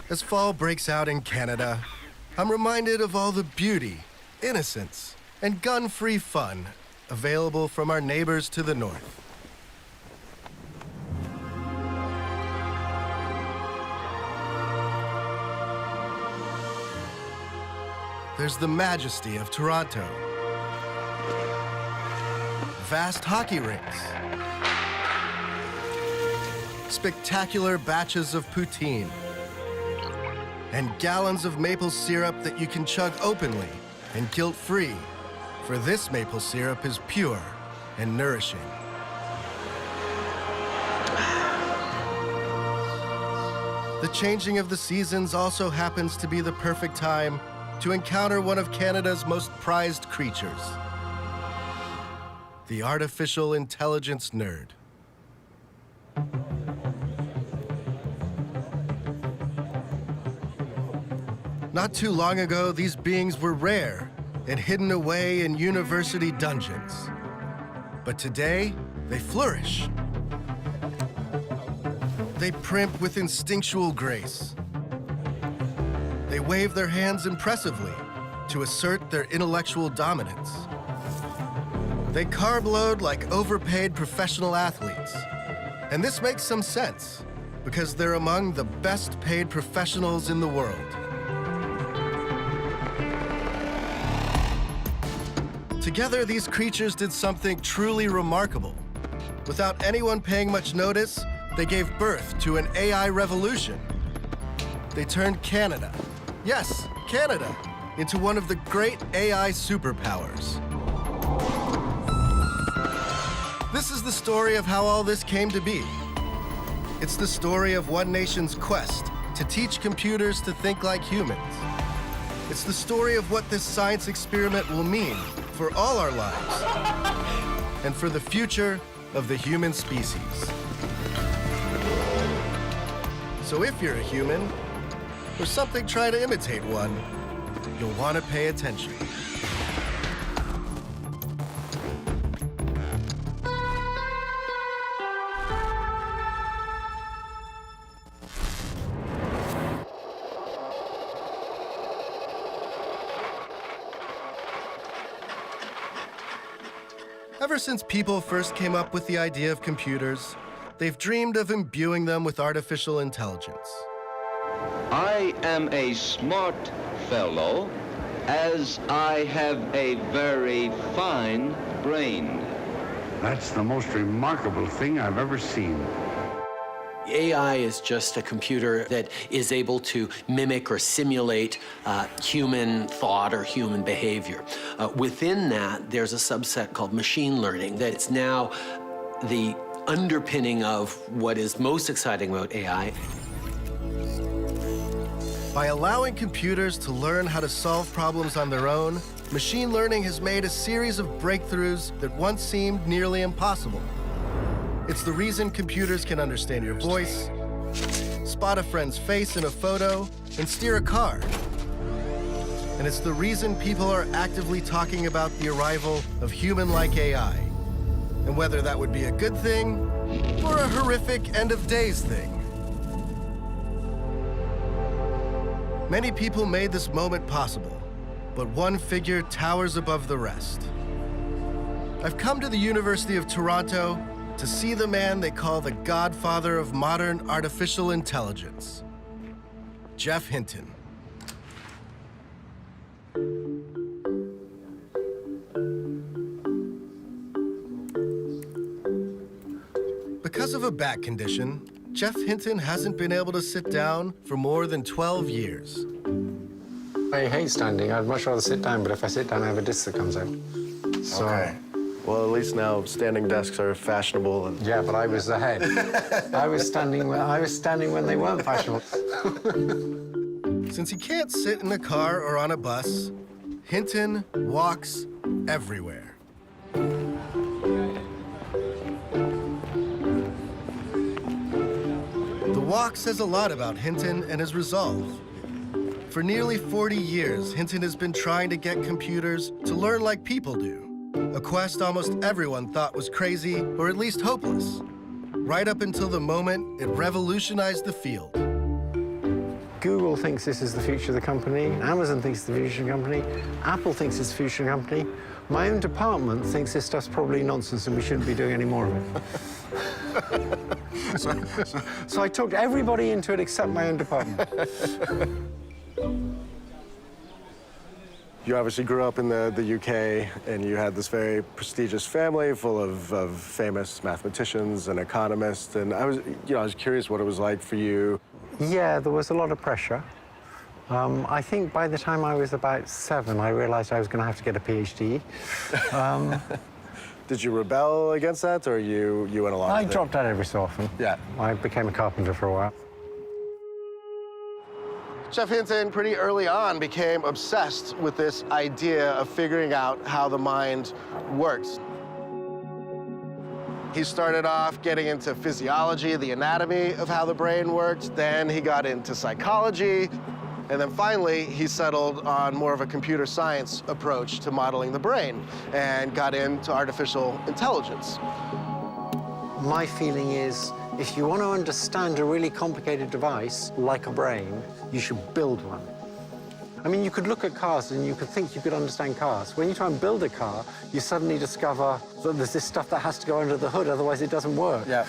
As fall breaks out in Canada, I'm reminded of all the beauty, innocence, and gun-free fun available from our neighbors to the north. There's the majesty of Toronto, vast hockey rinks, spectacular batches of poutine, and gallons of maple syrup that you can chug openly and guilt-free, for this maple syrup is pure and nourishing. The changing of the seasons also happens to be the perfect time to encounter one of Canada's most prized creatures, the artificial intelligence nerd. Not too long ago, these beings were rare and hidden away in university dungeons. But today, they flourish. They primp with instinctual grace. They wave their hands impressively to assert their intellectual dominance. They carb load like overpaid professional athletes. And this makes some sense, because they're among the best paid professionals in the world. Together, these creatures did something truly remarkable. Without anyone paying much notice, they gave birth to an AI revolution. They turned Canada, yes, Canada, into one of the great AI superpowers. This is the story of how all this came to be. It's the story of one nation's quest to teach computers to think like humans. It's the story of what this science experiment will mean for all our lives and for the future of the human species. So if you're a human, or something trying to imitate one, you'll want to pay attention. Ever since people first came up with the idea of computers, they've dreamed of imbuing them with artificial intelligence. I am a smart fellow, as I have a very fine brain. That's the most remarkable thing I've ever seen. AI is just a computer that is able to mimic or simulate human thought or human behavior. Within that, there's a subset called machine learning that it's now the underpinning of what is most exciting about AI. By allowing computers to learn how to solve problems on their own, machine learning has made a series of breakthroughs that once seemed nearly impossible. It's the reason computers can understand your voice, spot a friend's face in a photo, and steer a car. And it's the reason people are actively talking about the arrival of human-like AI, and whether that would be a good thing or a horrific end-of-days thing. Many people made this moment possible, but one figure towers above the rest. I've come to the University of Toronto to see the man they call the godfather of modern artificial intelligence, Geoff Hinton. Because of a back condition, Geoff Hinton hasn't been able to sit down for more than 12 years. I hate standing. I'd much rather sit down, but if I sit down, I have a disc that comes out. So, Okay. Well, at least now standing desks are fashionable. And... Yeah, but I was ahead. I was standing when they weren't fashionable. Since he can't sit in a car or on a bus, Hinton walks everywhere. The walk says a lot about Hinton and his resolve. For nearly 40 years, Hinton has been trying to get computers to learn like people do, a quest almost everyone thought was crazy or at least hopeless, right up until the moment it revolutionized the field. Google thinks this is the future of the company. Amazon thinks it's the future of the company. Apple thinks it's the future of the company. My own department thinks this stuff's probably nonsense and we shouldn't be doing any more of it. So I talked everybody into it except my own department. You obviously grew up in the UK, and you had this very prestigious family full of famous mathematicians and economists. And I was curious what it was like for you. Yeah, there was a lot of pressure. I think by the time I was about 7, I realized I was going to have to get a PhD. Did you rebel against that, or you went along with it? I dropped out every so often. Yeah. I became a carpenter for a while. Jeff Hinton, pretty early on, became obsessed with this idea of figuring out how the mind works. He started off getting into physiology, the anatomy of how the brain worked. Then he got into psychology. And then finally, he settled on more of a computer science approach to modeling the brain and got into artificial intelligence. My feeling is, if you want to understand a really complicated device, like a brain, you should build one. I mean, you could look at cars and you could think you could understand cars. When you try and build a car, you suddenly discover that there's this stuff that has to go under the hood, otherwise it doesn't work. Yeah.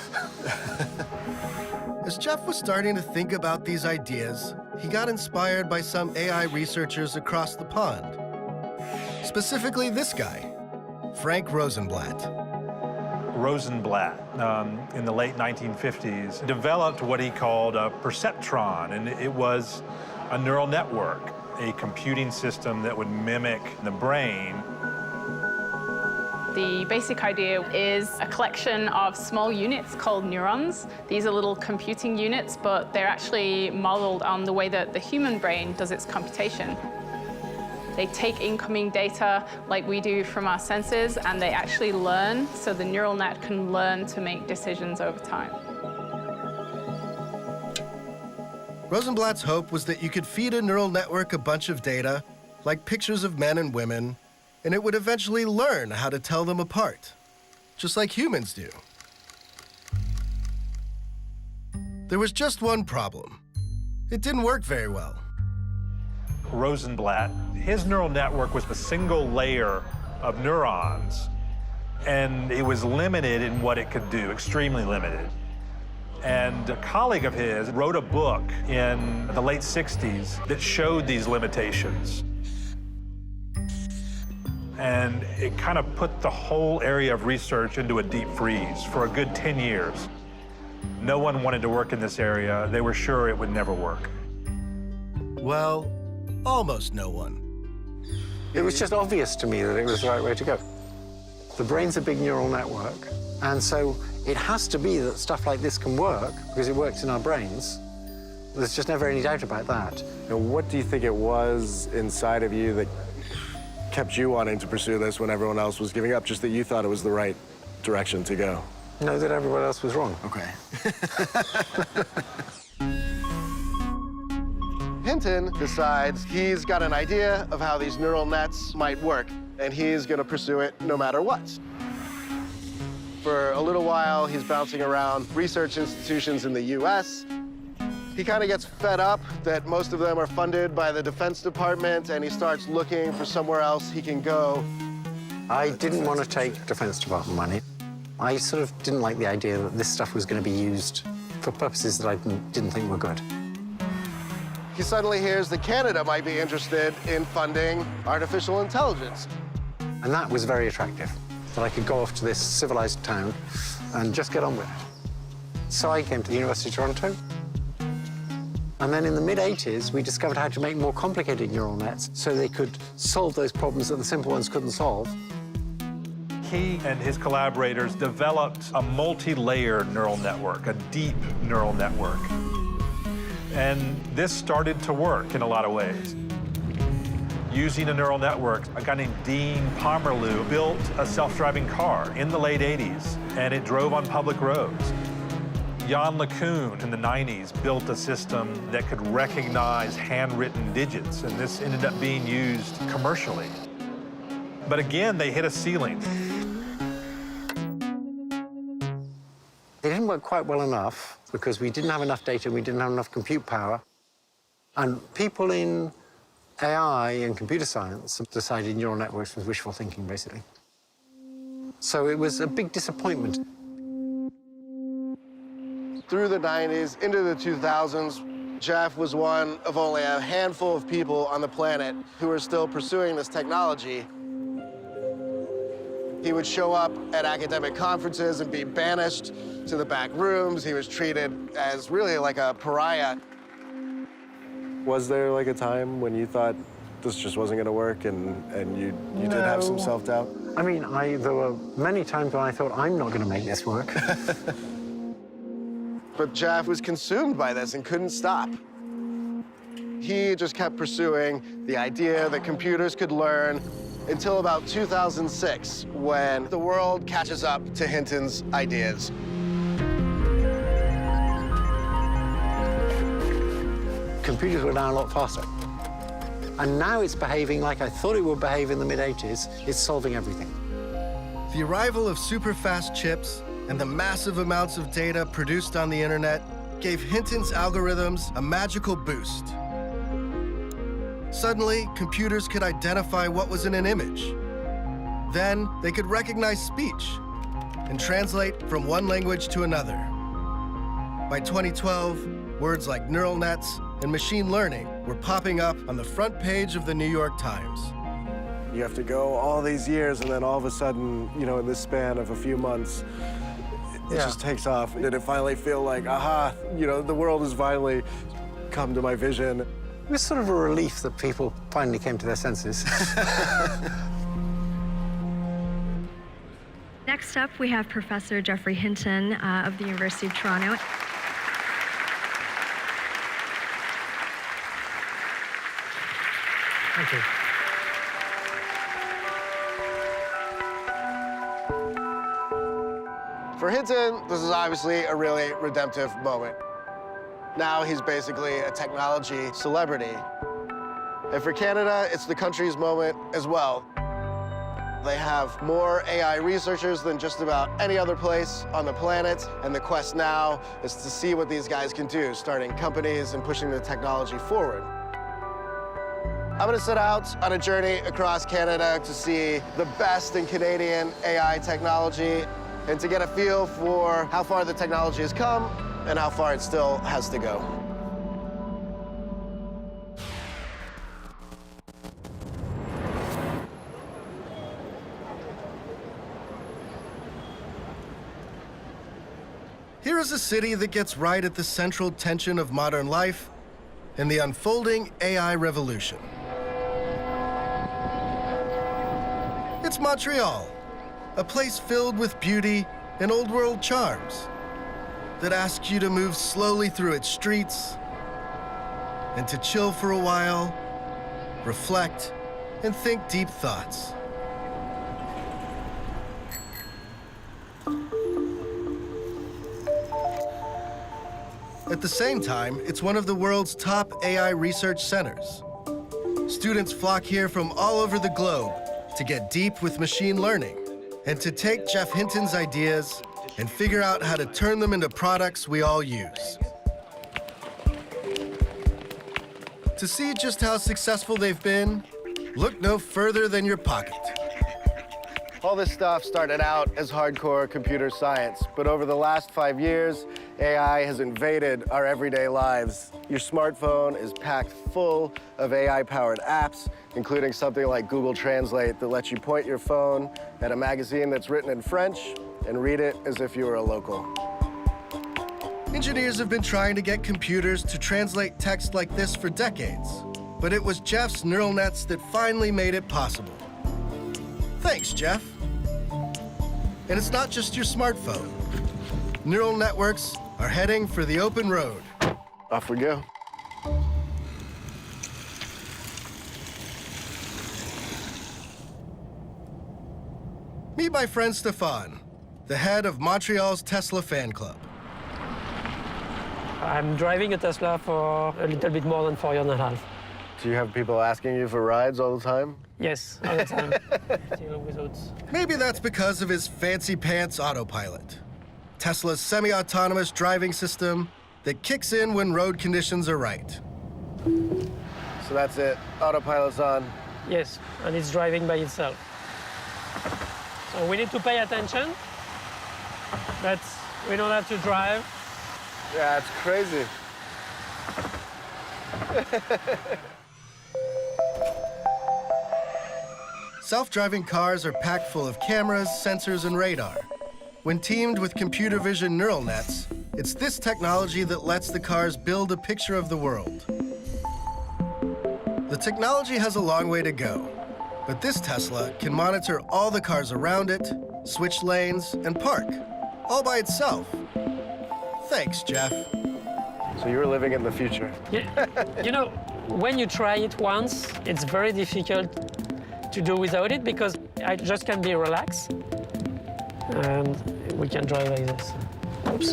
As Jeff was starting to think about these ideas, he got inspired by some AI researchers across the pond. Specifically this guy, Frank Rosenblatt. Rosenblatt, in the late 1950s, developed what he called a perceptron, and it was a neural network, a computing system that would mimic the brain. The basic idea is a collection of small units called neurons. These are little computing units, but they're actually modeled on the way that the human brain does its computation. They take incoming data like we do from our senses, and they actually learn, so the neural net can learn to make decisions over time. Rosenblatt's hope was that you could feed a neural network a bunch of data, like pictures of men and women, and it would eventually learn how to tell them apart, just like humans do. There was just one problem. It didn't work very well. Rosenblatt, his neural network was a single layer of neurons, and it was limited in what it could do, extremely limited. And a colleague of his wrote a book in the late 60s that showed these limitations. And it kind of put the whole area of research into a deep freeze for a good 10 years. No one wanted to work in this area. They were sure it would never work. Well, almost no one. It was just obvious to me that it was the right way to go. The brain's a big neural network, and so it has to be that stuff like this can work because it works in our brains. There's just never any doubt about that. Now, what do you think it was inside of you that kept you wanting to pursue this when everyone else was giving up, just that you thought it was the right direction to go? No, that everyone else was wrong. Okay. Hinton decides he's got an idea of how these neural nets might work, and he's going to pursue it no matter what. For a little while, he's bouncing around research institutions in the US. He kind of gets fed up that most of them are funded by the Defense Department, and he starts looking for somewhere else he can go. I didn't want to take Defense Department money. I sort of didn't like the idea that this stuff was going to be used for purposes that I didn't think were good. He suddenly hears that Canada might be interested in funding artificial intelligence. And that was very attractive, that I could go off to this civilized town and just get on with it. So I came to the University of Toronto. And then in the mid-'80s, we discovered how to make more complicated neural nets so they could solve those problems that the simple ones couldn't solve. He and his collaborators developed a multi-layer neural network, a deep neural network. And this started to work in a lot of ways. Using a neural network, a guy named Dean Pomerleau built a self-driving car in the late 80s, and it drove on public roads. Jan LeCun in the 90s built a system that could recognize handwritten digits, and this ended up being used commercially. But again, they hit a ceiling. It didn't work quite well enough because we didn't have enough data, we didn't have enough compute power. And people in AI and computer science have decided neural networks was wishful thinking, basically. So it was a big disappointment. Through the 90s, into the 2000s, Jeff was one of only a handful of people on the planet who were still pursuing this technology. He would show up at academic conferences and be banished to the back rooms. He was treated as really like a pariah. Was there like a time when you thought this just wasn't going to work and you did have some self-doubt? I mean, there were many times when I thought, I'm not going to make this work. But Jeff was consumed by this and couldn't stop. He just kept pursuing the idea that computers could learn until about 2006, when the world catches up to Hinton's ideas. Computers were now a lot faster. And now it's behaving like I thought it would behave in the mid-'80s. It's solving everything. The arrival of super-fast chips and the massive amounts of data produced on the internet gave Hinton's algorithms a magical boost. Suddenly, computers could identify what was in an image. Then, they could recognize speech and translate from one language to another. By 2012, words like neural nets and machine learning were popping up on the front page of the New York Times. You have to go all these years, and then all of a sudden, you know, in this span of a few months, it just takes off. Did it finally feel like, aha, you know, the world has finally come to my vision? It was sort of a relief that people finally came to their senses. Next up, we have Professor Geoffrey Hinton of the University of Toronto. Thank you. For Hinton, this is obviously a really redemptive moment. Now he's basically a technology celebrity. And for Canada, it's the country's moment as well. They have more AI researchers than just about any other place on the planet, and the quest now is to see what these guys can do, starting companies and pushing the technology forward. I'm gonna set out on a journey across Canada to see the best in Canadian AI technology and to get a feel for how far the technology has come and how far it still has to go. Here is a city that gets right at the central tension of modern life and the unfolding AI revolution. It's Montreal, a place filled with beauty and old-world charms that ask you to move slowly through its streets and to chill for a while, reflect, and think deep thoughts. At the same time, it's one of the world's top AI research centers. Students flock here from all over the globe to get deep with machine learning and to take Jeff Hinton's ideas and figure out how to turn them into products we all use. To see just how successful they've been, look no further than your pocket. All this stuff started out as hardcore computer science, but over the last 5 years, AI has invaded our everyday lives. Your smartphone is packed full of AI-powered apps, including something like Google Translate that lets you point your phone at a magazine that's written in French and read it as if you were a local. Engineers have been trying to get computers to translate text like this for decades, but it was Jeff's neural nets that finally made it possible. Thanks, Jeff. And it's not just your smartphone. Neural networks are heading for the open road. Off we go. Meet my friend Stefan, the head of Montreal's Tesla fan club. I'm driving a Tesla for a little bit more than 4 years and a half. Do you have people asking you for rides all the time? Yes, all the time. Still without... Maybe that's because of his fancy pants autopilot, Tesla's semi-autonomous driving system that kicks in when road conditions are right. So that's it. Autopilot's on. Yes, and it's driving by itself. So we need to pay attention, but we don't have to drive. Yeah, it's crazy. Self-driving cars are packed full of cameras, sensors, and radar. When teamed with computer vision neural nets, it's this technology that lets the cars build a picture of the world. The technology has a long way to go, but this Tesla can monitor all the cars around it, switch lanes, and park, all by itself. Thanks, Jeff. So you were living in the future. Yeah. You know, when you try it once, it's very difficult to do without it because I just can be relaxed. And we can drive like this. Oops.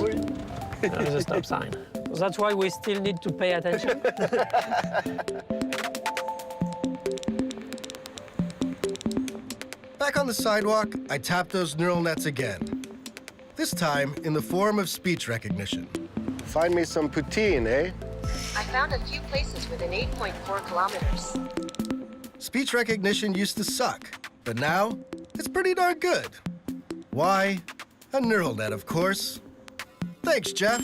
There's a stop sign. So that's why we still need to pay attention. Back on the sidewalk, I tap those neural nets again. This time in the form of speech recognition. Find me some poutine, eh? I found a few places within 8.4 kilometers. Speech recognition used to suck, but now it's pretty darn good. Why? A neural net, of course. Thanks, Jeff.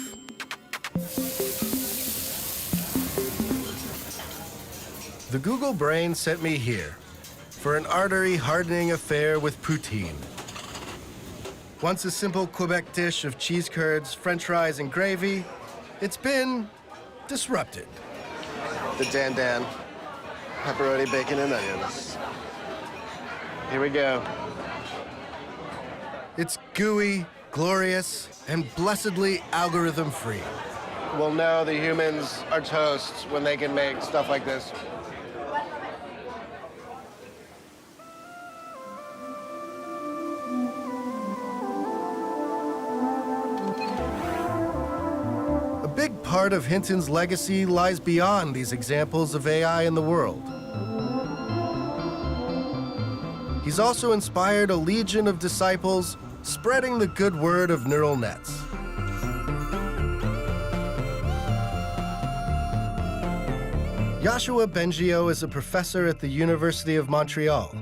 The Google brain sent me here for an artery-hardening affair with poutine. Once a simple Quebec dish of cheese curds, French fries, and gravy, it's been disrupted. The Dan. Pepperoni, bacon, and onions. Here we go. It's gooey, glorious, and blessedly algorithm-free. We'll know the humans are toast when they can make stuff like this. A big part of Hinton's legacy lies beyond these examples of AI in the world. He's also inspired a legion of disciples spreading the good word of neural nets. Yoshua Bengio is a professor at the University of Montreal.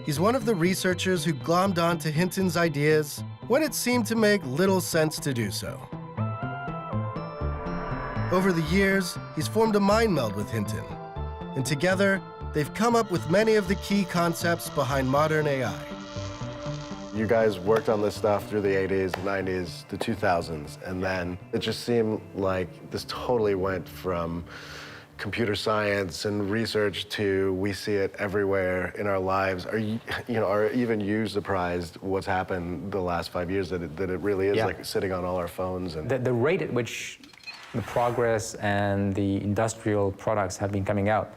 He's one of the researchers who glommed onto Hinton's ideas when it seemed to make little sense to do so. Over the years, he's formed a mind meld with Hinton, and together, they've come up with many of the key concepts behind modern AI. You guys worked on this stuff through the 80s, 90s, the 2000s, and then it just seemed like this totally went from computer science and research to we see it everywhere in our lives. Are even you surprised what's happened the last 5 years that it really is like sitting on all our phones? And the rate at which the progress and the industrial products have been coming out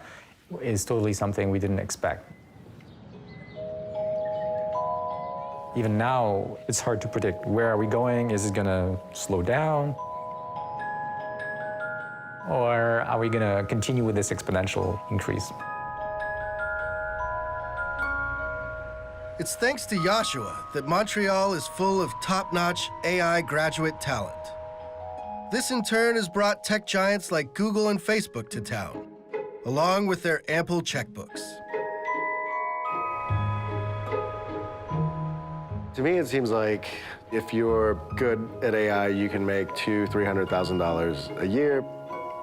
is totally something we didn't expect. Even now, it's hard to predict. Where are we going? Is it gonna slow down? Or are we gonna continue with this exponential increase? It's thanks to Yoshua that Montreal is full of top-notch AI graduate talent. This in turn has brought tech giants like Google and Facebook to town, along with their ample checkbooks. to me, it seems like if you're good at AI, you can make $200,000–300,000 a year.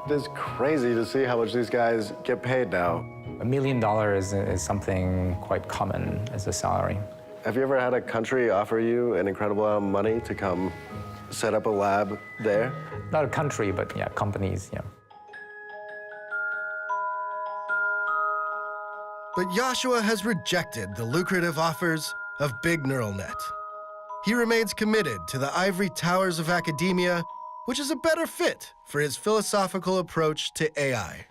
It's crazy to see how much these guys get paid now. $1 million is something quite common as a salary. Have you ever had a country offer you an incredible amount of money to come set up a lab there? Not a country, but yeah, companies, yeah. But Yoshua has rejected the lucrative offers of big neural net. He remains committed to the ivory towers of academia, which is a better fit for his philosophical approach to AI.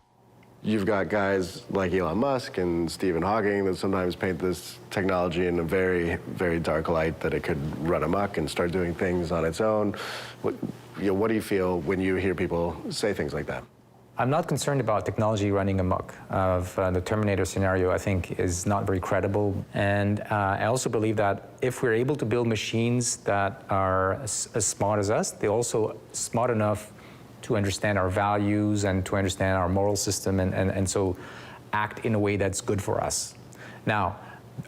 You've got guys like Elon Musk and Stephen Hawking that sometimes paint this technology in a very, very dark light, that it could run amok and start doing things on its own. What do you feel when you hear people say things like that? I'm not concerned about technology running amok. The Terminator scenario, I think, is not very credible. And I also believe that if we're able to build machines that are as smart as us, they're also smart enough to understand our values and to understand our moral system and so act in a way that's good for us. Now,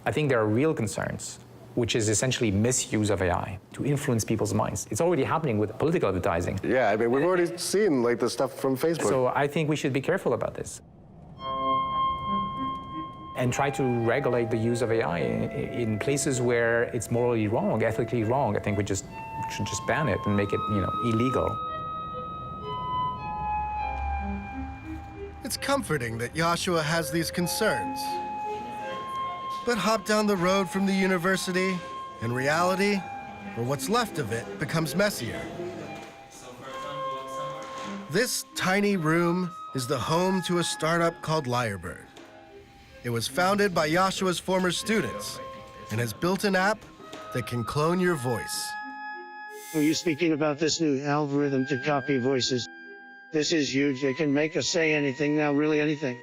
I think there are real concerns, which is essentially misuse of AI to influence people's minds. It's already happening with political advertising. Yeah, I mean, we've already seen like the stuff from Facebook. So I think we should be careful about this and try to regulate the use of AI in places where it's morally wrong, ethically wrong. I think we should just ban it and make it, illegal. It's comforting that Joshua has these concerns. But hop down the road from the university, and reality, or what's left of it, becomes messier. This tiny room is the home to a startup called Lyrebird. It was founded by Joshua's former students and has built an app that can clone your voice. Are you speaking about this new algorithm to copy voices? This is huge. It can make us say anything now, really anything.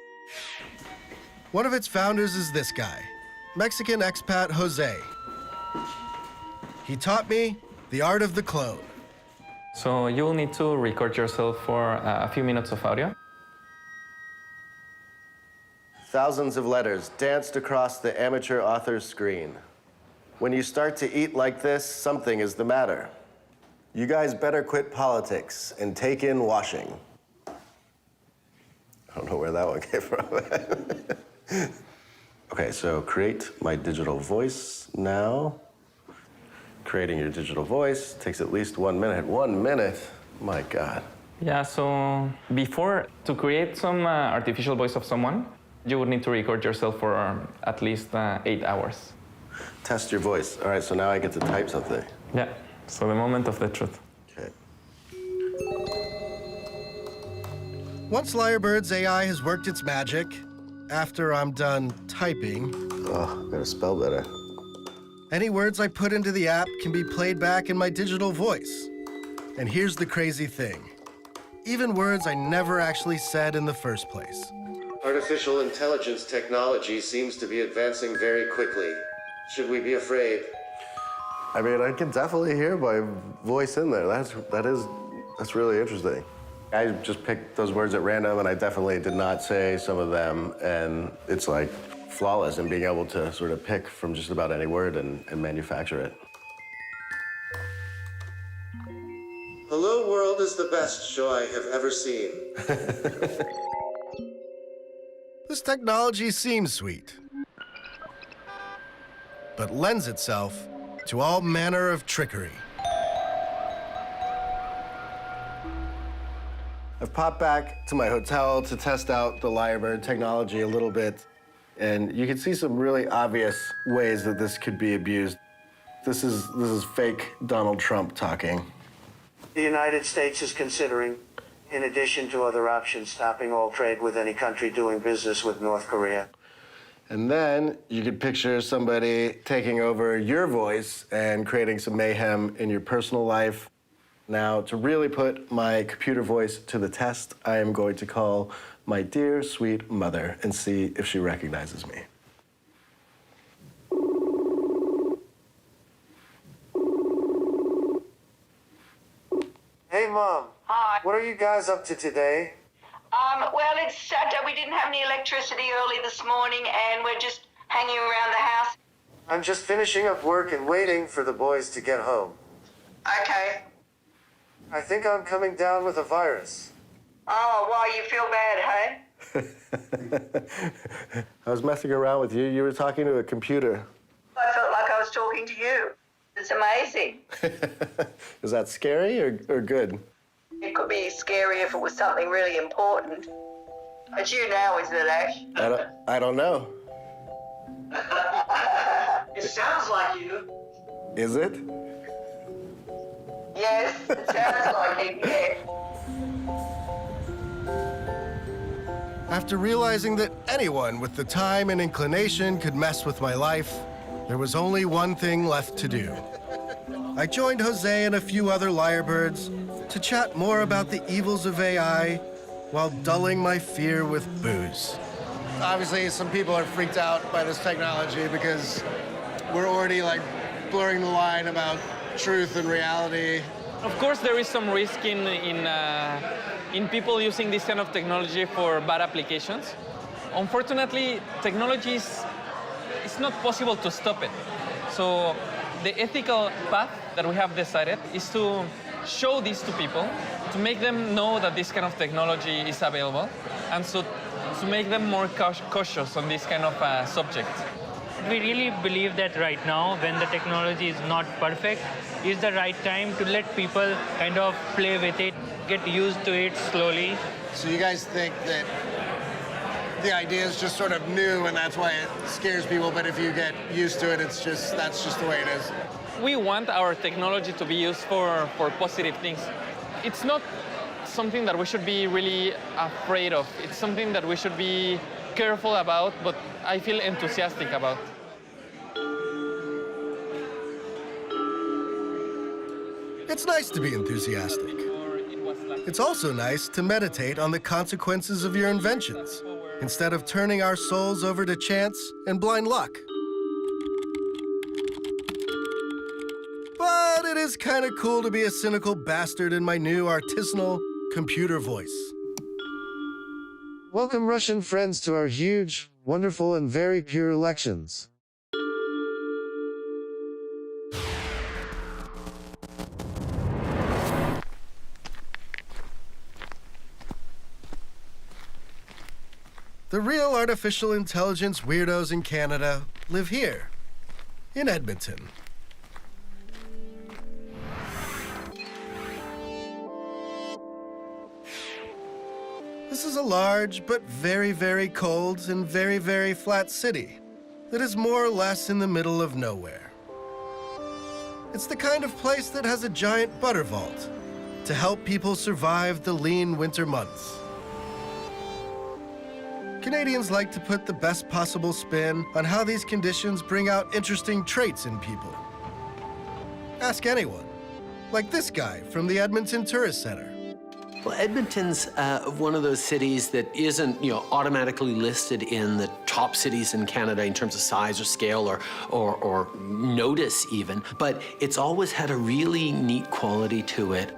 One of its founders is this guy, Mexican expat Jose. He taught me the art of the clone. So you will need to record yourself for a few minutes of audio. Thousands of letters danced across the amateur author's screen. When you start to eat like this, something is the matter. You guys better quit politics and take in washing. I don't know where that one came from. Okay, so create my digital voice now. Creating your digital voice takes at least 1 minute. 1 minute? My God. Yeah, so before, to create some artificial voice of someone, you would need to record yourself for at least 8 hours. Test your voice. All right, so now I get to type something. Yeah, so the moment of the truth. Okay. Once Lyrebird's AI has worked its magic, after I'm done typing... Oh, gotta spell better. Any words I put into the app can be played back in my digital voice. And here's the crazy thing. Even words I never actually said in the first place. Artificial intelligence technology seems to be advancing very quickly. Should we be afraid? I mean, I can definitely hear my voice in there. That's really interesting. I just picked those words at random, and I definitely did not say some of them, and it's like flawless in being able to sort of pick from just about any word and manufacture it. Hello World is the best show I have ever seen. This technology seems sweet, but lends itself to all manner of trickery. I've popped back to my hotel to test out the Lyrebird technology a little bit, and you can see some really obvious ways that this could be abused. This is fake Donald Trump talking. The United States is considering, in addition to other options, stopping all trade with any country doing business with North Korea. And then you could picture somebody taking over your voice and creating some mayhem in your personal life. Now, to really put my computer voice to the test, I am going to call my dear, sweet mother and see if she recognizes me. Hey, Mom. Hi. What are you guys up to today? Well, it's Saturday. We didn't have any electricity early this morning, and we're just hanging around the house. I'm just finishing up work and waiting for the boys to get home. Okay. I think I'm coming down with a virus. Oh, why, you feel bad, hey? I was messing around with you. You were talking to a computer. I felt like I was talking to you. It's amazing. Is that scary or good? It could be scary if it was something really important. It's you now, isn't it, Ash? I don't know. It sounds like you. Is it? Yes, it sounds like it, yeah. After realizing that anyone with the time and inclination could mess with my life, there was only one thing left to do. I joined Jose and a few other Lyrebirds to chat more about the evils of AI while dulling my fear with booze. Obviously, some people are freaked out by this technology because we're already like blurring the line about truth and reality. Of course, there is some risk in people using this kind of technology for bad applications. Unfortunately, technology it's not possible to stop it. So the ethical path that we have decided is to show this to people, to make them know that this kind of technology is available, and so to make them more cautious on this kind of subject. We really believe that right now, when the technology is not perfect, is the right time to let people kind of play with it, get used to it slowly. So you guys think that the idea is just sort of new and that's why it scares people, but if you get used to it, that's just the way it is? We want our technology to be used for positive things. It's not something that we should be really afraid of. It's something that we should be careful about, but I feel enthusiastic about. It's nice to be enthusiastic. It's also nice to meditate on the consequences of your inventions, instead of turning our souls over to chance and blind luck. But it is kind of cool to be a cynical bastard in my new artisanal computer voice. Welcome, Russian friends, to our huge, wonderful, and very pure elections. The real artificial intelligence weirdos in Canada live here, in Edmonton. This is a large but very, very cold and very, very flat city that is more or less in the middle of nowhere. It's the kind of place that has a giant butter vault to help people survive the lean winter months. Canadians like to put the best possible spin on how these conditions bring out interesting traits in people. Ask anyone, like this guy from the Edmonton Tourist Center. Well, Edmonton's one of those cities that isn't, automatically listed in the top cities in Canada in terms of size or scale or notice even, but it's always had a really neat quality to it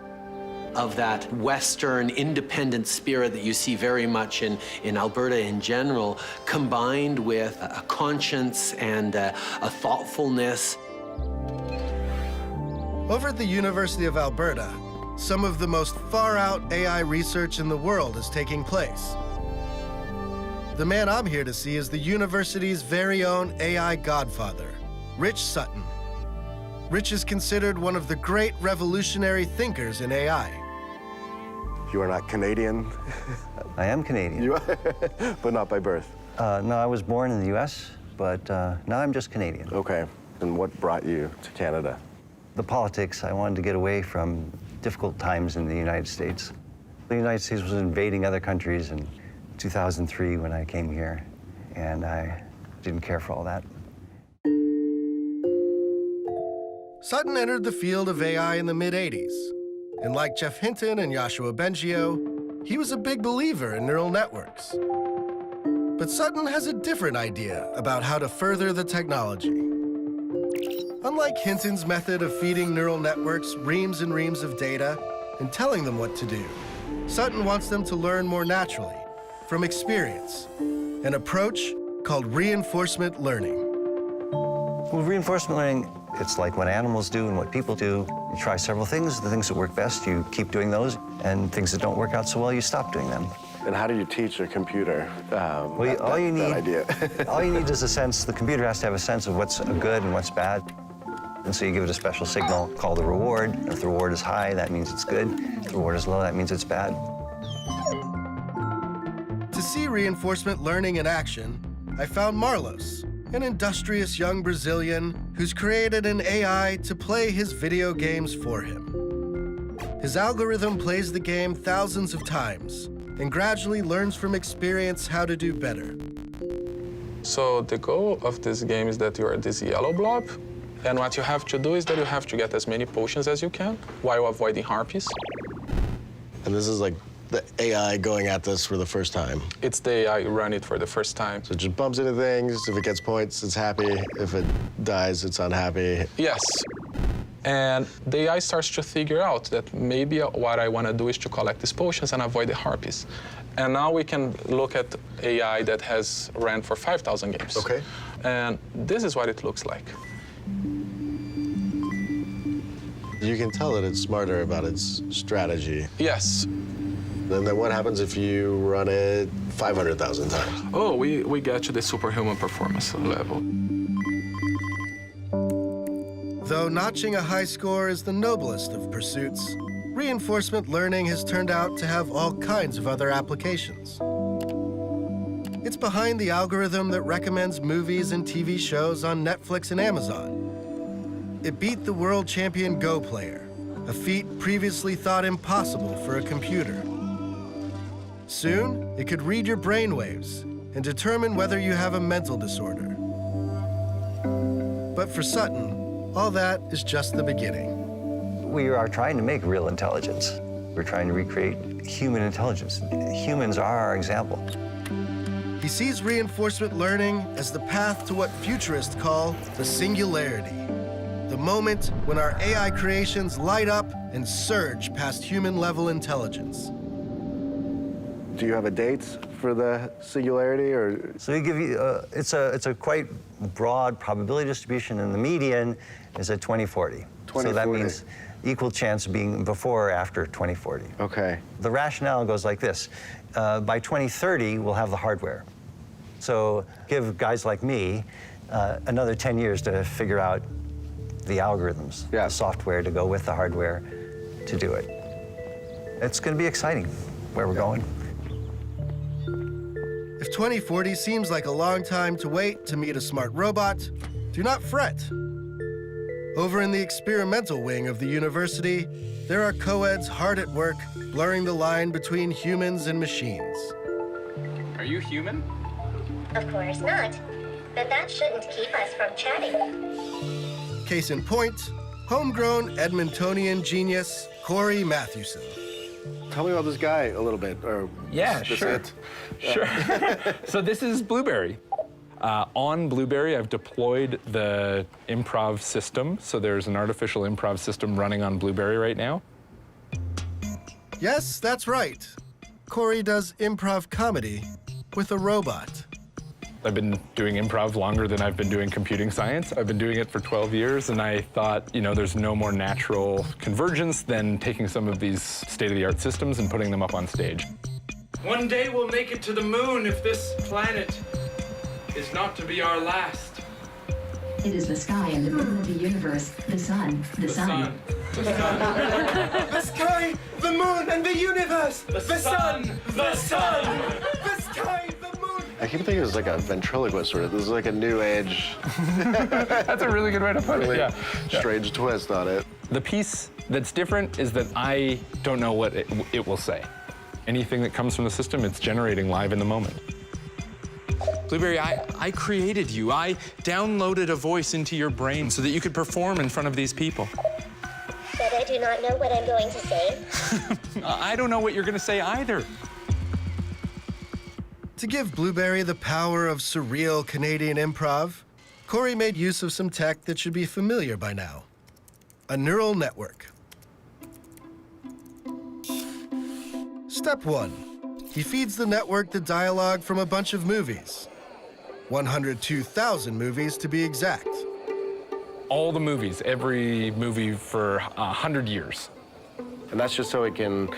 of that Western independent spirit that you see very much in Alberta in general, combined with a conscience and a thoughtfulness. Over at the University of Alberta, some of the most far-out AI research in the world is taking place. The man I'm here to see is the university's very own AI godfather, Rich Sutton. Rich is considered one of the great revolutionary thinkers in AI. You are not Canadian? I am Canadian. You are, but not by birth? No, I was born in the US, but now I'm just Canadian. Okay, and what brought you to Canada? The politics. I wanted to get away from difficult times in the United States. The United States was invading other countries in 2003 when I came here, and I didn't care for all that. Sutton entered the field of AI in the mid-'80s, and like Jeff Hinton and Yoshua Bengio, he was a big believer in neural networks. But Sutton has a different idea about how to further the technology. Unlike Hinton's method of feeding neural networks reams and reams of data and telling them what to do, Sutton wants them to learn more naturally, from experience, an approach called reinforcement learning. Well, reinforcement learning, it's like what animals do and what people do. You try several things. The things that work best, you keep doing those, and things that don't work out so well, you stop doing them. And how do you teach a computer all you need, that idea? all you need is a sense. The computer has to have a sense of what's good and what's bad. And so you give it a special signal called a reward. If the reward is high, that means it's good. If the reward is low, that means it's bad. To see reinforcement learning in action, I found Marlos, an industrious young Brazilian who's created an AI to play his video games for him. His algorithm plays the game thousands of times and gradually learns from experience how to do better. So the goal of this game is that you are this yellow blob, and what you have to do is that you have to get as many potions as you can while avoiding harpies. And this is like the AI going at this for the first time? It's the AI run it for the first time. So it just bumps into things. If it gets points, it's happy. If it dies, it's unhappy. Yes. And the AI starts to figure out that maybe what I want to do is to collect these potions and avoid the harpies. And now we can look at AI that has ran for 5,000 games. Okay. And this is what it looks like. You can tell that it's smarter about its strategy. Yes. And then what happens if you run it 500,000 times? Oh, we get to the superhuman performance level. Though notching a high score is the noblest of pursuits, reinforcement learning has turned out to have all kinds of other applications. It's behind the algorithm that recommends movies and TV shows on Netflix and Amazon. It beat the world champion Go player, a feat previously thought impossible for a computer. Soon, it could read your brainwaves and determine whether you have a mental disorder. But for Sutton, all that is just the beginning. We are trying to make real intelligence. We're trying to recreate human intelligence. Humans are our example. He sees reinforcement learning as the path to what futurists call the singularity, the moment when our AI creations light up and surge past human-level intelligence. Do you have a date for the singularity, or? So we give you, it's a quite broad probability distribution, and the median is at 2040. So that means equal chance being before or after 2040. Okay. The rationale goes like this. By 2030, we'll have the hardware. So give guys like me another 10 years to figure out the algorithms, the software to go with the hardware to do it. It's going to be exciting where we're going. If 2040 seems like a long time to wait to meet a smart robot, do not fret. Over in the experimental wing of the university, there are co-eds hard at work, blurring the line between humans and machines. Are you human? Of course not. But that shouldn't keep us from chatting. Case in point, homegrown Edmontonian genius, Corey Matthewson. Tell me about this guy a little bit, or yeah, this sure. it? Sure. So this is Blueberry. On Blueberry, I've deployed the improv system. So there's an artificial improv system running on Blueberry right now. Yes, that's right. Corey does improv comedy with a robot. I've been doing improv longer than I've been doing computing science. I've been doing it for 12 years, and I thought, you know, there's no more natural convergence than taking some of these state-of-the-art systems and putting them up on stage. One day we'll make it to the moon if this planet is not to be our last. It is the sky and the moon of the universe, the sun, the sun. The sun. The sky, the moon, and the universe! The sun! The sun! The sky, the moon! I keep thinking it's like a ventriloquist sort of. This is like a new age. That's a really good way to put it, yeah. Strange twist on it. The piece that's different is that I don't know what it will say. Anything that comes from the system, it's generating live in the moment. Blueberry, I created you. I downloaded a voice into your brain so that you could perform in front of these people. But I do not know what I'm going to say. I don't know what you're going to say either. To give Blueberry the power of surreal Canadian improv, Corey made use of some tech that should be familiar by now: a neural network. Step 1. He feeds the network the dialogue from a bunch of movies. 102,000 movies to be exact. All the movies, every movie for 100 years. And that's just so it can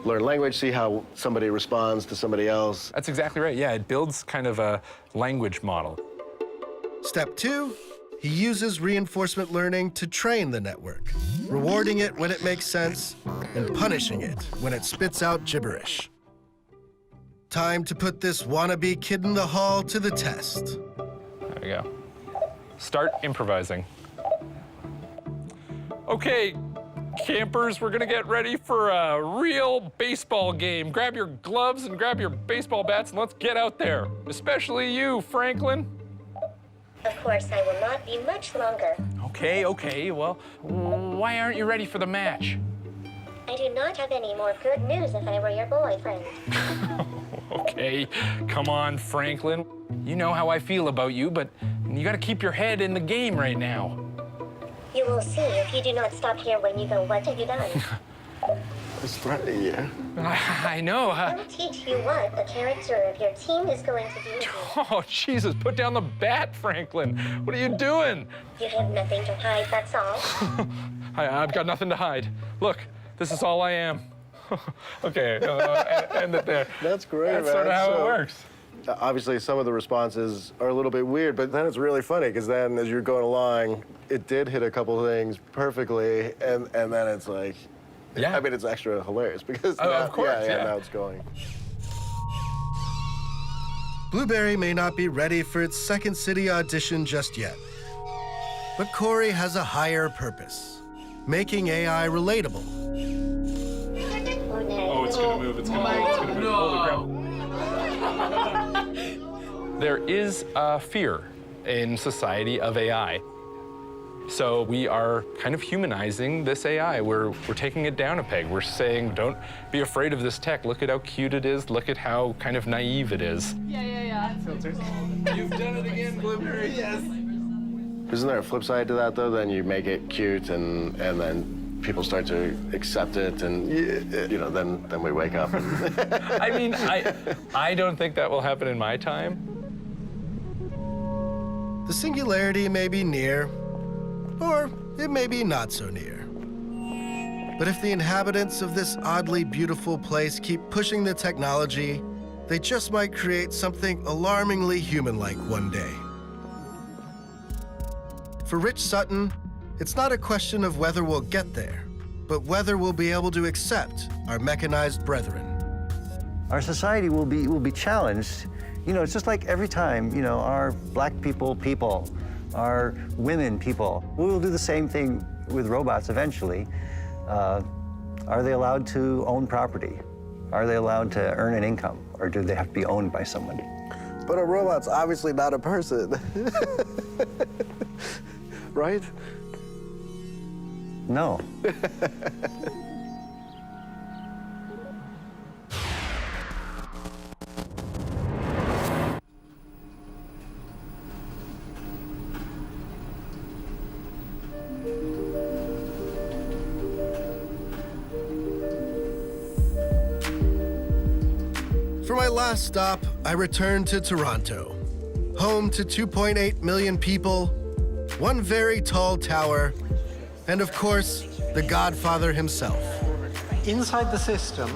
learn language, see how somebody responds to somebody else. That's exactly right, yeah. It builds kind of a language model. Step 2, he uses reinforcement learning to train the network, rewarding it when it makes sense and punishing it when it spits out gibberish. Time to put this wannabe kid in the hall to the test. There we go. Start improvising. Okay, campers, we're gonna get ready for a real baseball game. Grab your gloves and grab your baseball bats and let's get out there. Especially you, Franklin. Of course, I will not be much longer. Okay, well, why aren't you ready for the match? I do not have any more good news if I were your boyfriend. Okay, come on, Franklin. You know how I feel about you, but you gotta keep your head in the game right now. You will see if you do not stop here when you go. What have you done? It's threatening you. I know. I will teach you what a character of your team is going to do with you. Oh, Jesus, put down the bat, Franklin. What are you doing? You have nothing to hide, that's all. I've got nothing to hide. Look, this is all I am. Okay, end it there. That's great, That's man. sort of how it works. Obviously, some of the responses are a little bit weird, but then it's really funny, because then as you're going along, it did hit a couple things perfectly, and then it's like, yeah. I mean, it's extra hilarious, because now, of course, yeah. Now it's going. Blueberry may not be ready for its second city audition just yet. But Corey has a higher purpose, making AI relatable. Oh, it's gonna move, it's gonna move, it's gonna move. Holy crap. There is a fear in society of AI. So we are kind of humanizing this AI. We're taking it down a peg. We're saying, don't be afraid of this tech. Look at how cute it is. Look at how kind of naive it is. Yeah. Filters. You've done it again, Blueberry. Yes. Isn't there a flip side to that, though? Then you make it cute, and then people start to accept it, and you know, then we wake up. And I mean, I don't think that will happen in my time. The singularity may be near, or it may be not so near. But if the inhabitants of this oddly beautiful place keep pushing the technology, they just might create something alarmingly human-like one day. For Rich Sutton, it's not a question of whether we'll get there, but whether we'll be able to accept our mechanized brethren. Our society will be challenged. You know, it's just like every time, you know, our black people, our women people, we will do the same thing with robots eventually. Are they allowed to own property? Are they allowed to earn an income? Or do they have to be owned by someone? But a robot's obviously not a person. Right? No. For my last stop, I returned to Toronto, home to 2.8 million people, one very tall tower, and of course, the Godfather himself. Inside the system,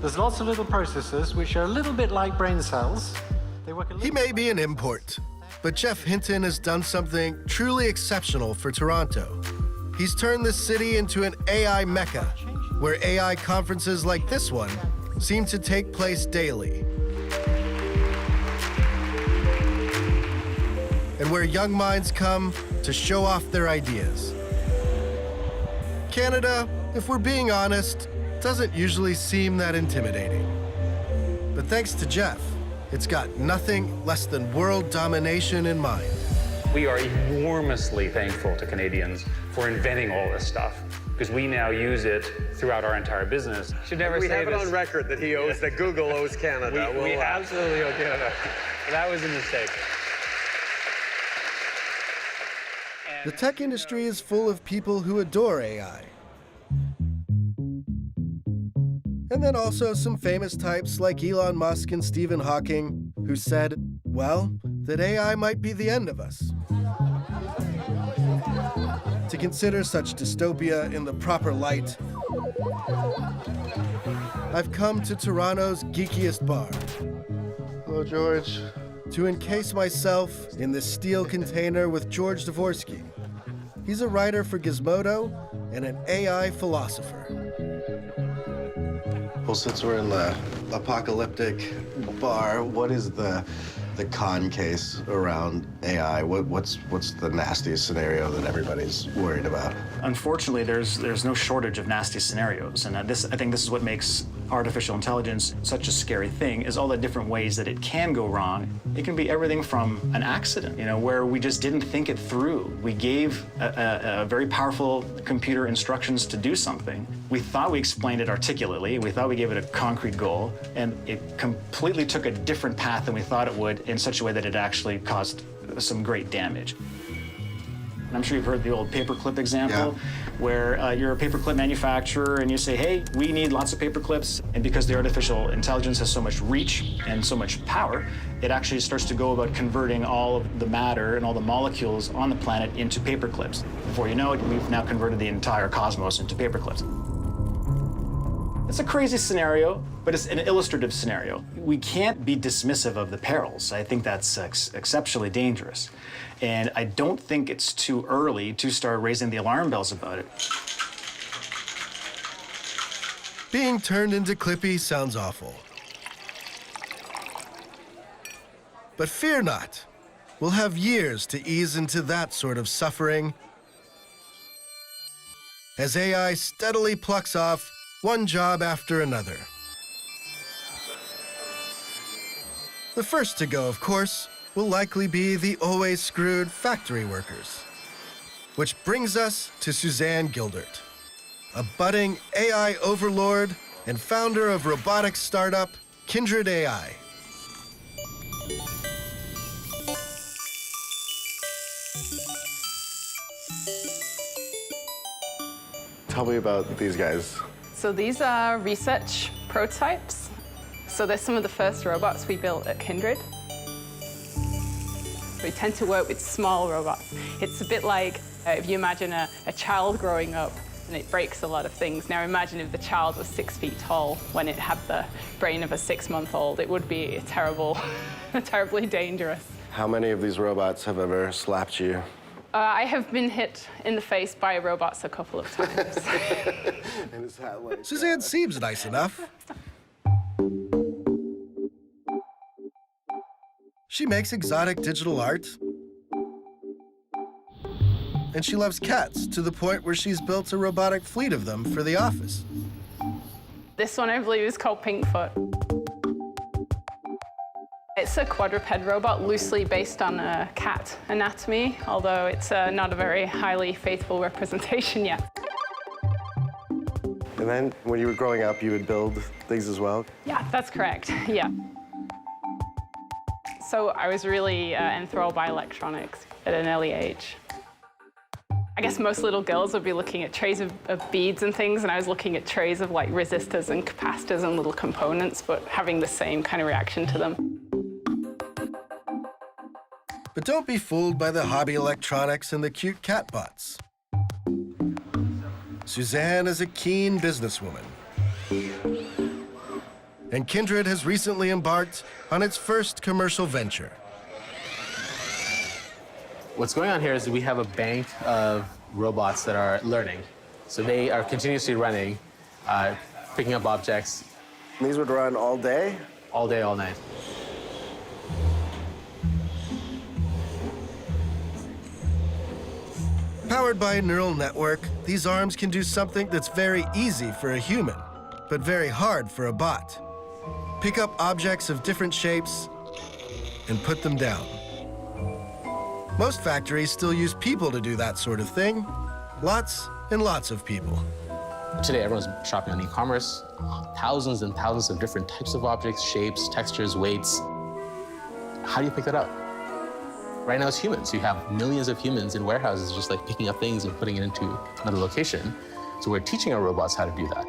there's lots of little processors which are a little bit like brain cells. They work a little He may be an import, but Jeff Hinton has done something truly exceptional for Toronto. He's turned this city into an AI mecca, where AI conferences like this one seem to take place daily. And where young minds come to show off their ideas. Canada, if we're being honest, doesn't usually seem that intimidating. But thanks to Jeff, it's got nothing less than world domination in mind. We are enormously thankful to Canadians for inventing all this stuff, because we now use it throughout our entire business. Should never say this. We have it on record that he owes, that Google owes Canada. We absolutely owe Canada. That was a mistake. The tech industry is full of people who adore AI. And then also some famous types like Elon Musk and Stephen Hawking, who said, well, that AI might be the end of us. To consider such dystopia in the proper light, I've come to Toronto's geekiest bar. Hello, George. To encase myself in this steel container with George Dvorsky. He's a writer for Gizmodo and an AI philosopher. Well, since we're in the apocalyptic bar, what is the con case around AI? What's the nastiest scenario that everybody's worried about? Unfortunately, there's no shortage of nasty scenarios, and I think this is what makes artificial intelligence such a scary thing, is all the different ways that it can go wrong. It can be everything from an accident, where we just didn't think it through. We gave a very powerful computer instructions to do something. We thought we explained it articulately. We thought we gave it a concrete goal, and it completely took a different path than we thought it would, in such a way that it actually caused some great damage. And I'm sure you've heard the old paperclip example, where you're a paperclip manufacturer and you say, hey, we need lots of paperclips. And because the artificial intelligence has so much reach and so much power, it actually starts to go about converting all of the matter and all the molecules on the planet into paperclips. Before you know it, we've now converted the entire cosmos into paperclips. It's a crazy scenario, but it's an illustrative scenario. We can't be dismissive of the perils. I think that's exceptionally dangerous. And I don't think it's too early to start raising the alarm bells about it. Being turned into Clippy sounds awful. But fear not. We'll have years to ease into that sort of suffering as AI steadily plucks off one job after another. The first to go, of course, will likely be the always screwed factory workers. Which brings us to Suzanne Gildert, a budding AI overlord and founder of robotics startup Kindred AI. Tell me about these guys. So these are research prototypes. So they're some of the first robots we built at Kindred. We tend to work with small robots. It's a bit like if you imagine a child growing up and it breaks a lot of things. Now imagine if the child was 6 feet tall when it had the brain of a 6-month-old. It would be terribly dangerous. How many of these robots have ever slapped you? I have been hit in the face by robots a couple of times. And is that like, Suzanne seems nice enough. She makes exotic digital art. And she loves cats to the point where she's built a robotic fleet of them for the office. This one, I believe, is called Pinkfoot. It's a quadruped robot loosely based on a cat anatomy, although it's not a very highly faithful representation yet. And then when you were growing up, you would build things as well? Yeah, that's correct, yeah. So I was really enthralled by electronics at an early age. I guess most little girls would be looking at trays of beads and things, and I was looking at trays of like resistors and capacitors and little components, but having the same kind of reaction to them. But don't be fooled by the hobby electronics and the cute catbots. Suzanne is a keen businesswoman. And Kindred has recently embarked on its first commercial venture. What's going on here is we have a bank of robots that are learning. So they are continuously running, picking up objects. And these would run all day? All day, all night. Powered by a neural network, these arms can do something that's very easy for a human, but very hard for a bot. Pick up objects of different shapes and put them down. Most factories still use people to do that sort of thing. Lots and lots of people. Today, everyone's shopping on e-commerce. Thousands and thousands of different types of objects, shapes, textures, weights. How do you pick that up? Right now, it's humans. You have millions of humans in warehouses just like picking up things and putting it into another location. So we're teaching our robots how to do that.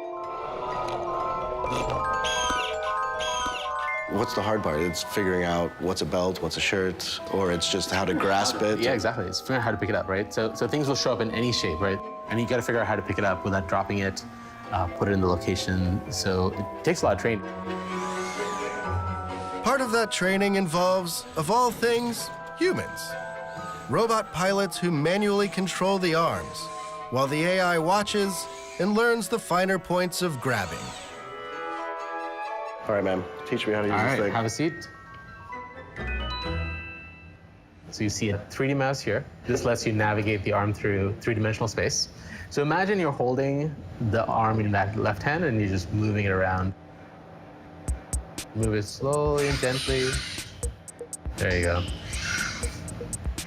What's the hard part? It's figuring out what's a belt, what's a shirt, or it's just how to grasp it? Yeah, exactly. It's figuring out how to pick it up, right? So things will show up in any shape, right? And you got to figure out how to pick it up without dropping it, put it in the location. So it takes a lot of training. Part of that training involves, of all things, humans. Robot pilots who manually control the arms, while the AI watches and learns the finer points of grabbing. All right, man, teach me how to use this thing. Have a seat. So you see a 3D mouse here. This lets you navigate the arm through three-dimensional space. So imagine you're holding the arm in that left hand and you're just moving it around. Move it slowly and gently. There you go.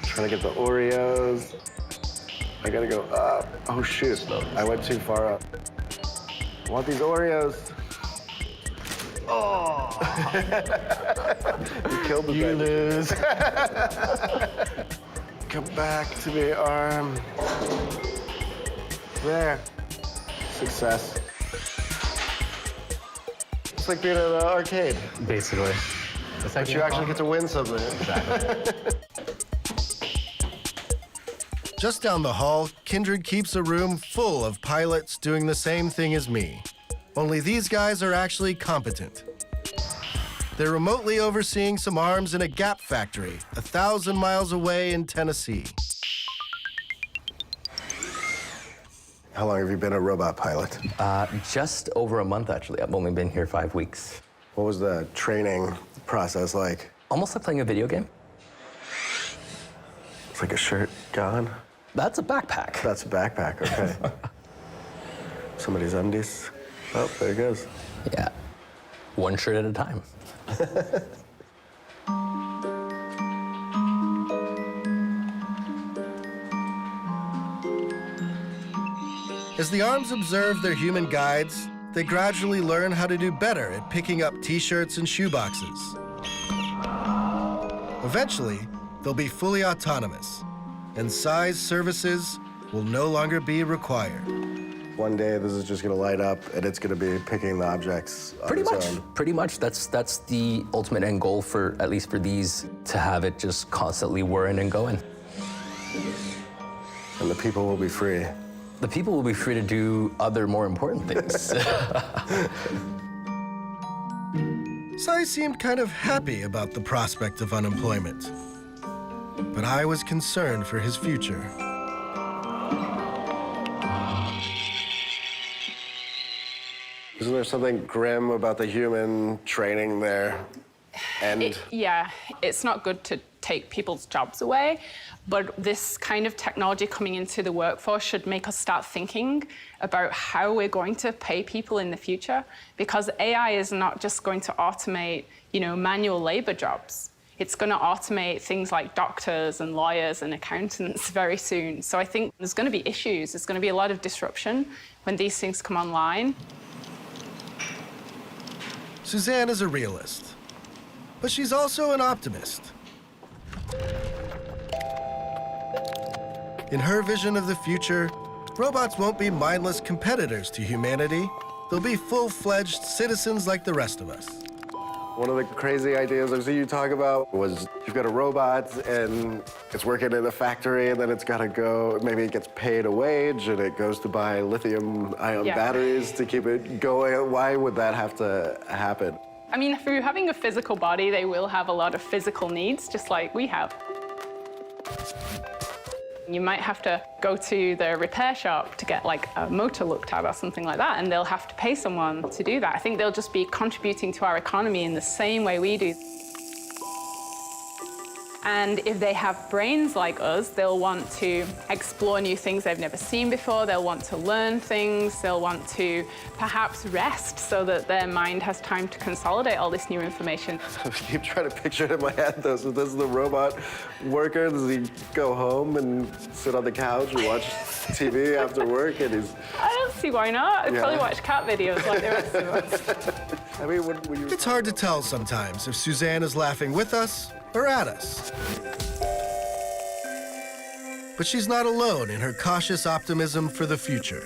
Trying to get the Oreos. I gotta go up. Oh, shoot. I went too far up. I want these Oreos. Oh! You killed the You lose. come back to the arm. There. Success. It's like being at an arcade. Basically. But you actually get to win something. Exactly. Just down the hall, Kindred keeps a room full of pilots doing the same thing as me. Only these guys are actually competent. They're remotely overseeing some arms in a Gap factory 1,000 miles away in Tennessee. How long have you been a robot pilot? Just over a month, actually. I've only been here 5 weeks. What was the training process like? Almost like playing a video game. It's like a shirt gone? That's a backpack. That's a backpack, okay. Somebody's undies. Oh, there it goes. Yeah. One shirt at a time. As the arms observe their human guides, they gradually learn how to do better at picking up t-shirts and shoeboxes. Eventually, they'll be fully autonomous, and size services will no longer be required. One day, this is just gonna light up, and it's gonna be picking the objects on its own. Pretty much. That's the ultimate end goal for, at least for these, to have it just constantly whirring and going. And the people will be free. The people will be free to do other, more important things. Sai seemed kind of happy about the prospect of unemployment, but I was concerned for his future. Isn't there something grim about the human training there? And Yeah, it's not good to take people's jobs away, but this kind of technology coming into the workforce should make us start thinking about how we're going to pay people in the future, because AI is not just going to automate, manual labor jobs. It's going to automate things like doctors and lawyers and accountants very soon. So I think there's going to be issues. There's going to be a lot of disruption when these things come online. Suzanne is a realist, but she's also an optimist. In her vision of the future, robots won't be mindless competitors to humanity. They'll be full-fledged citizens like the rest of us. one of the crazy ideas I've seen you talk about was you've got a robot and it's working in a factory and then it's got to go, maybe it gets paid a wage and it goes to buy lithium-ion batteries to keep it going. Why would that have to happen? I mean, through having a physical body, they will have a lot of physical needs, just like we have. You might have to go to the repair shop to get like a motor looked at or something like that, and they'll have to pay someone to do that. I think they'll just be contributing to our economy in the same way we do. And if they have brains like us, they'll want to explore new things they've never seen before. They'll want to learn things. They'll want to perhaps rest so that their mind has time to consolidate all this new information. I keep trying to picture it in my head, though. So this is the robot worker. Does he go home and sit on the couch and watch TV after work? And he's... I don't see why not. I'd probably watch cat videos like the rest of us. I mean, when you... It's hard to tell sometimes if Suzanne is laughing with us or at us. But she's not alone in her cautious optimism for the future.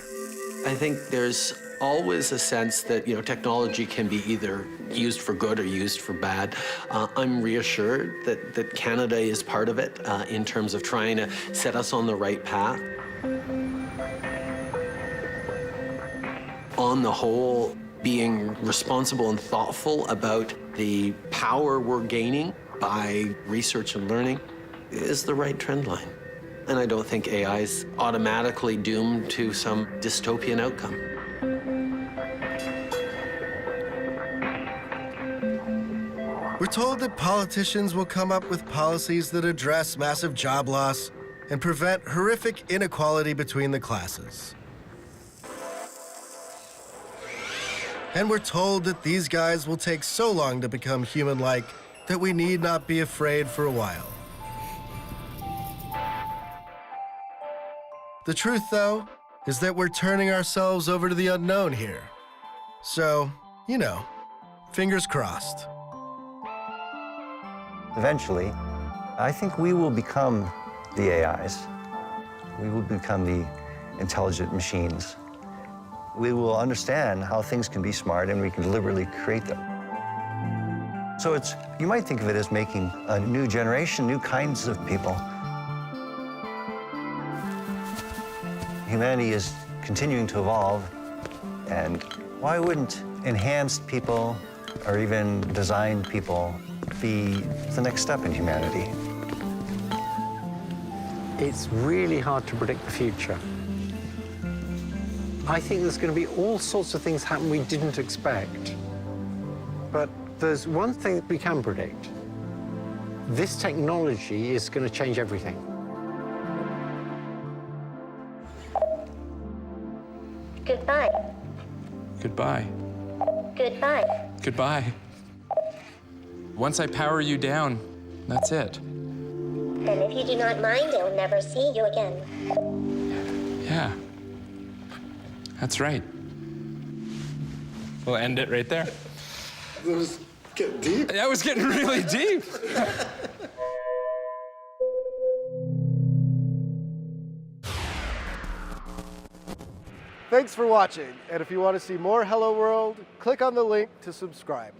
I think there's always a sense that, technology can be either used for good or used for bad. I'm reassured that Canada is part of it in terms of trying to set us on the right path. On the whole, being responsible and thoughtful about the power we're gaining by research and learning is the right trend line. And I don't think AI is automatically doomed to some dystopian outcome. We're told that politicians will come up with policies that address massive job loss and prevent horrific inequality between the classes. And we're told that these guys will take so long to become human-like that we need not be afraid for a while. The truth, though, is that we're turning ourselves over to the unknown here. So, fingers crossed. Eventually, I think we will become the AIs. We will become the intelligent machines. We will understand how things can be smart, and we can deliberately create them. So you might think of it as making a new generation, new kinds of people. Humanity is continuing to evolve, and why wouldn't enhanced people or even designed people be the next step in humanity? It's really hard to predict the future. I think there's going to be all sorts of things happen we didn't expect. But there's one thing that we can predict. This technology is going to change everything. Goodbye. Goodbye. Goodbye. Goodbye. Once I power you down, that's it. And if you do not mind, I will never see you again. Yeah. That's right. We'll end it right there. That was getting deep. That was getting really deep. Thanks for watching, and if you want to see more Hello World, click on the link to subscribe.